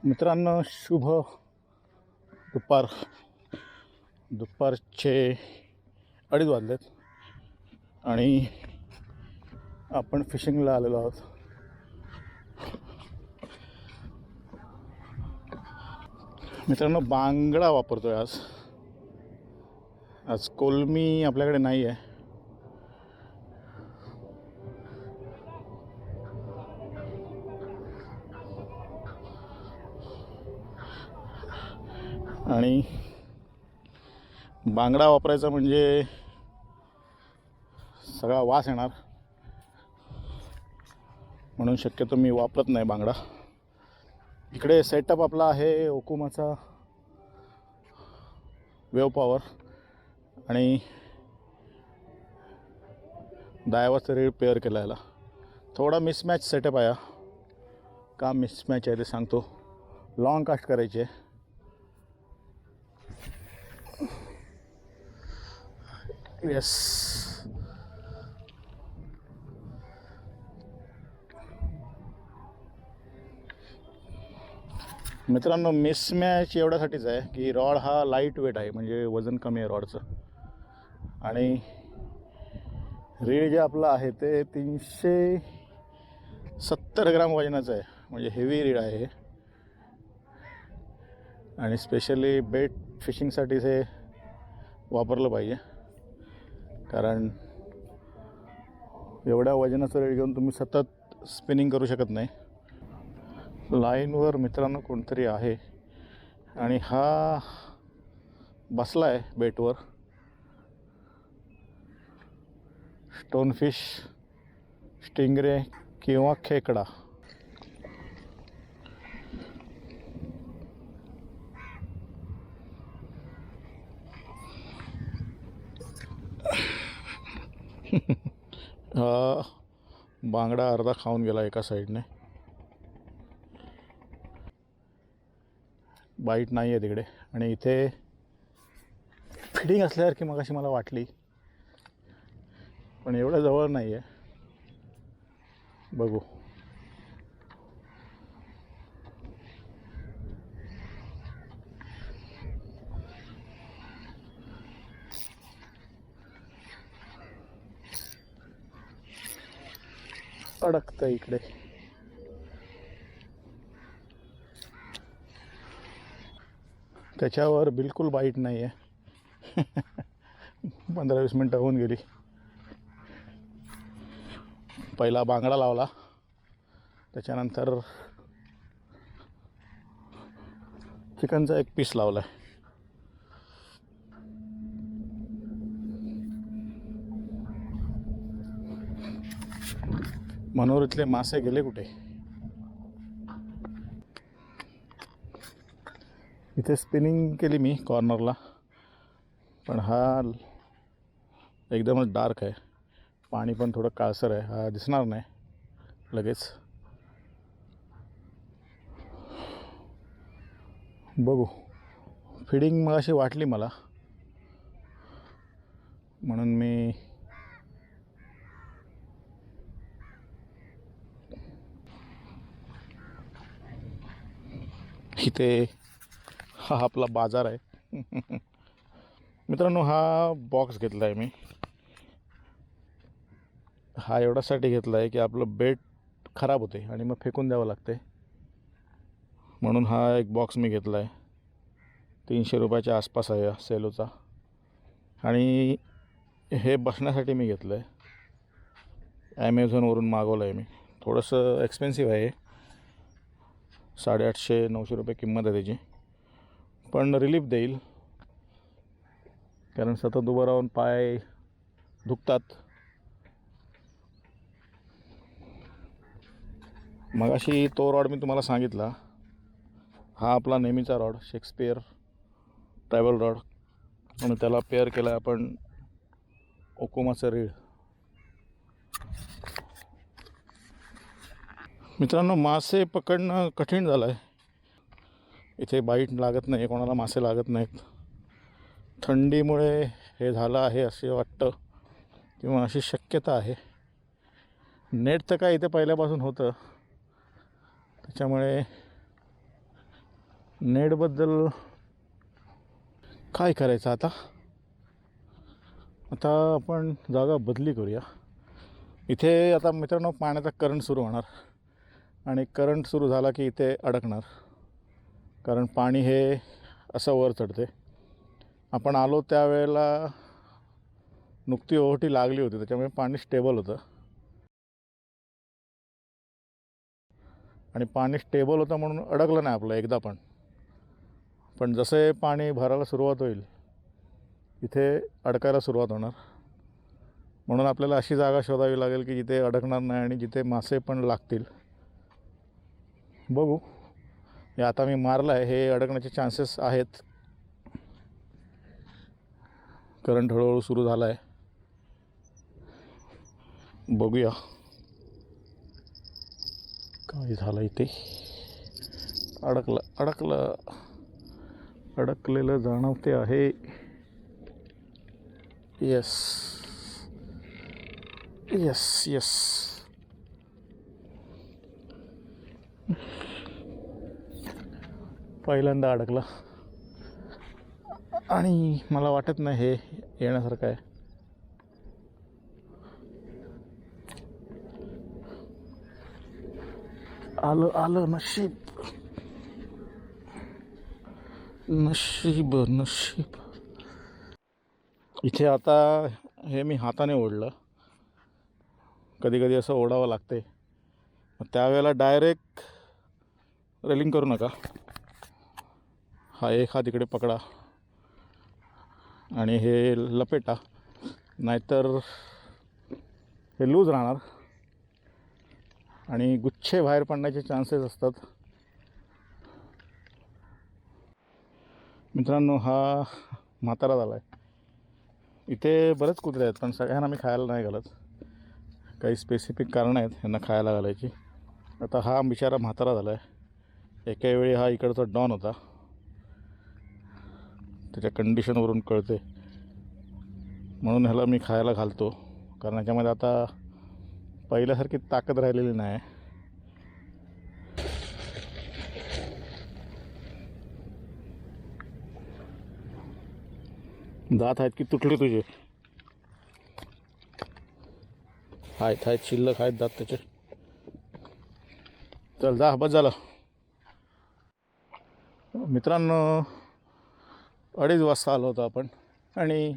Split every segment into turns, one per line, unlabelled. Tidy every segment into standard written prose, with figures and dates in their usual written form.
मित्रांनो, शुभ दुपारचे 2:30 वाजलेत आणि आपण फिशिंगला आलेलो आहोत. मित्रांनो, बांगडा वापरतोय आज कोलमी आपल्याकडे नाही आहे. आणि बांगडा वापरायचा म्हणजे सगळा वास येणार, म्हणून शक्यतो मी वापरत नाही बांगडा. इकडे सेटअप आपला आहे ओकुमाचा वेव पॉवर आणि दायवाचं रीळ पेअर केला याला. थोडा मिसमॅच सेटअप आहे. का मिसमॅच आहे ते सांगतो. लॉंग कास्ट करायची आहे. येस, मित्रांनो, मिसमॅच एवढ्यासाठीच आहे की रॉड हा लाईट वेट आहे, म्हणजे वजन कमी आहे रॉडचं. आणि रीळ जे आपलं आहे ते 370 ग्राम वजनाचं आहे, म्हणजे हेवी रीळ आहे हे. आणि स्पेशली बेट फिशिंगसाठी हे वापरलं पाहिजे, कारण एवढ्या वजनाचं रीळ घेऊन तुम्ही सतत स्पिनिंग करू शकत नाही. लाईनवर मित्रांनो कोणतरी आहे आणि हा बसला आहे बेटवर. स्टोनफिश, स्टिंगरे किंवा खेकडा. हा बांगडा अर्धा खाऊन गेला एका साईडने. बाईट नाही आहे तिकडे. आणि इथे फिडिंग असल्यासारखी मगाशी मला वाटली, पण एवढ्या जवळ नाही आहे. बघू. अडकतं इकडे. त्याच्यावर बिलकुल बाईट नाही आहे. 15-20 मिनटं होऊन गेली. पहिला बांगडा लावला, त्याच्यानंतर चिकनचा एक पीस लावला आहे. मनोरीतले मासे गेले कुठे? इथे स्पिनिंग केली मी कॉर्नरला, पण हा एकदमच डार्क आहे. पाणी पण थोडं काळसर आहे. हा दिसणार नाही लगेच. बघू. फिडिंग मग अशी वाटली मला, म्हणून मी इथे हा आपला बाजार आहे. मित्रांनो, हा बॉक्स घेतला आहे मी. हा एवढ्यासाठी घेतला आहे की आपलं बेट खराब होते आणि मग फेकून द्यावं लागते, म्हणून हा एक बॉक्स मी घेतला आहे. 300 रुपयाच्या आसपास आहे सेलोचा. आणि हे बसण्यासाठी मी घेतलं आहे. ॲमेझॉनवरून मागवलं आहे मी. थोडंसं एक्सपेन्सिव्ह आहे, 850-900 रुपये किंमत आहे त्याची, पण रिलीफ देईल, कारण सतत उभं राहून पाय दुखतात. मगाशी तो रॉड मी तुम्हाला सांगितला, हा आपला नेहमीचा रॉड, शेक्सपियर ट्रॅव्हल रॉड, म्हणून त्याला पेअर केला आपण ओकुमाचं रीळ. मित्रांनो, मासे पकडणं कठीण झालं आहे. इथे बाईट लागत नाही, कोणाला मासे लागत नाहीत. थंडीमुळे हे झालं आहे असे वाटतं, किंवा अशी शक्यता आहे. नेट तर काय इथे पहिल्यापासून होतं, त्याच्यामुळे नेटबद्दल काय करायचं आता. आता आपण जागा बदली करूया. इथे आता मित्रांनो पाण्याचा करंट सुरू होणार आणि करंट सुरू झाला की इथे अडकणार, कारण पाणी हे असं वर चढते. आपण आलो त्यावेळेला नुकती ओहोटी लागली होती, त्याच्यामुळे पाणी स्टेबल होतं आणि पाणी स्टेबल होतं म्हणून अडकलं नाही आपलं एकदा पण जसे पाणी भरायला सुरुवात होईल इथे अडकायला सुरुवात होणार. म्हणून आपल्याला अशी जागा शोधावी लागेल की जिथे अडकणार नाही आणि जिथे मासे पण लागतील. बघू, हे आता मी मारलं आहे, हे अडकण्याचे चान्सेस आहेत. करंट हळूहळू सुरू झाला आहे, बघूया काय झालं. इथे अडकलेलं जाणवते आहे. यस यस यस, पहिल्यांदा अडकला आणि मला वाटत नाही हे येण्यासारखं आहे. आलं नशीब नशीब नशीब. इथे आता हे मी हाताने ओढलं, कधी कधी असं ओढावं लागते. त्यावेळेला डायरेक्ट रेलिंग करू नका. हा एक हात इकडे पकडा आणि हे लपेटा, नाहीतर हे लूज राहणार आणि गुच्छे बाहेर पडण्याचे चान्सेस असतात. मित्रांनो, हा म्हातारा झाला आहे. इथे बरेच कुत्रे आहेत पण सगळ्यांना मी खायला नाही घालत. काही स्पेसिफिक कारणं आहेत यांना खायला घालायची. आता हा बिचारा म्हातारा झाला आहे. एका वेळी हा इकडचा डॉन होता, त्याच्या कंडिशनवरून कळते म्हणून ह्याला मी खायला घालतो. कारण ह्याच्यामध्ये आता पहिल्यासारखी ताकद राहिलेली नाही. दात आहेत की तुटले तुझे? आहेत शिल्लक आहेत दात त्याचे. चल जा, बस झालं. मित्रांनो, 2:30 वाजता आलो होतो आपण आणि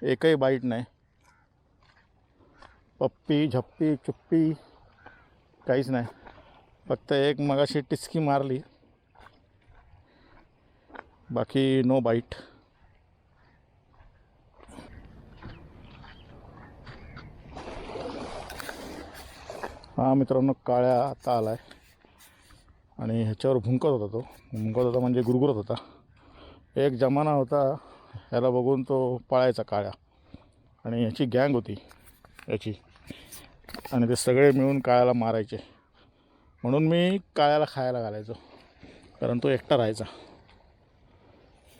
एकही बाईट नाही. पप्पी झप्पी चुप्पी काहीच नाही. फक्त एक मगाशी टिचकी मारली, बाकी नो बाईट. हा मित्रांनो काळ्या आता आला आहे आणि ह्याच्यावर भुंकत होता म्हणजे गुरगुरत होता. एक जमाना होता ह्याला बघून तो पळायचा काळ्या, आणि ह्याची गँग होती याची, आणि ते सगळे मिळून काळ्याला मारायचे. म्हणून मी काळ्याला खायला घालायचो, कारण तो एकटा राहायचा.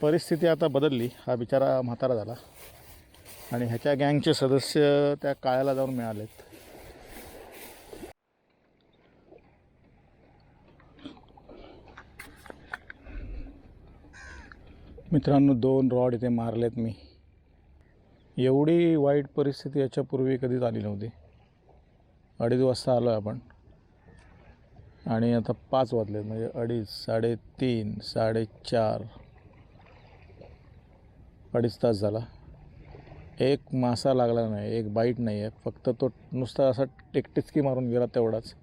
परिस्थिती आता बदलली. हा बिचारा म्हातारा झाला आणि ह्याच्या गँगचे सदस्य त्या काळ्याला जाऊन मिळालेत. मित्रांनो, 2 रॉड इथे मारलेत मी. एवढी वाईट परिस्थिती याच्यापूर्वी कधीच आली नव्हती. 2:30 वाजता आलो आहे आपण आणि आता 5 वाजलेत, म्हणजे 2:30, 3:30, 4:30, 2.5 तास झाला. एक मासा लागला नाही, एक बाईट नाही आहे. फक्त तो नुसता असा टिचकी मारून गेला तेवढाच.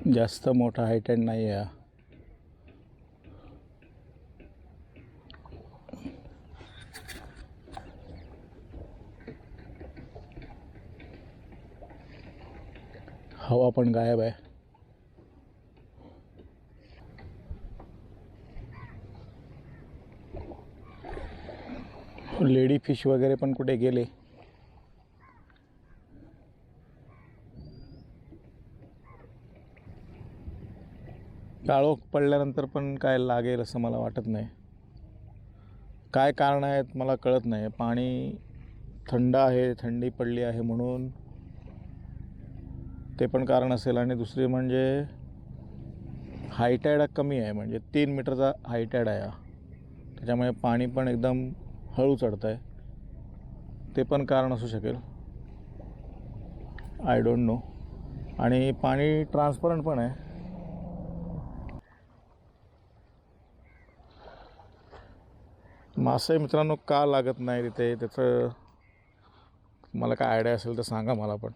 जास्त मोठा हाईट अँड नाही आहे. हवा पण गायब आहे. लेडी फिश वगैरे पण कुठे गेले. काळोख पडल्यानंतर पण काय लागेल असं मला वाटत नाही. काय कारण आहेत मला कळत नाही. पाणी थंड आहे, थंडी पडली आहे म्हणून ते पण कारण असेल. आणि दुसरी म्हणजे हायटाईड कमी आहे, म्हणजे 3 मीटरचा हायटाईड आहे हा, त्याच्यामुळे पाणी पण एकदम हळू चढतं आहे. ते पण कारण असू शकेल, आय डोंट नो. आणि पाणी ट्रान्सपरंट पण आहे. मासे मित्रांनो का लागत नाही तिथे, त्याचं मला काय आयडिया असेल तर सांगा मला पण.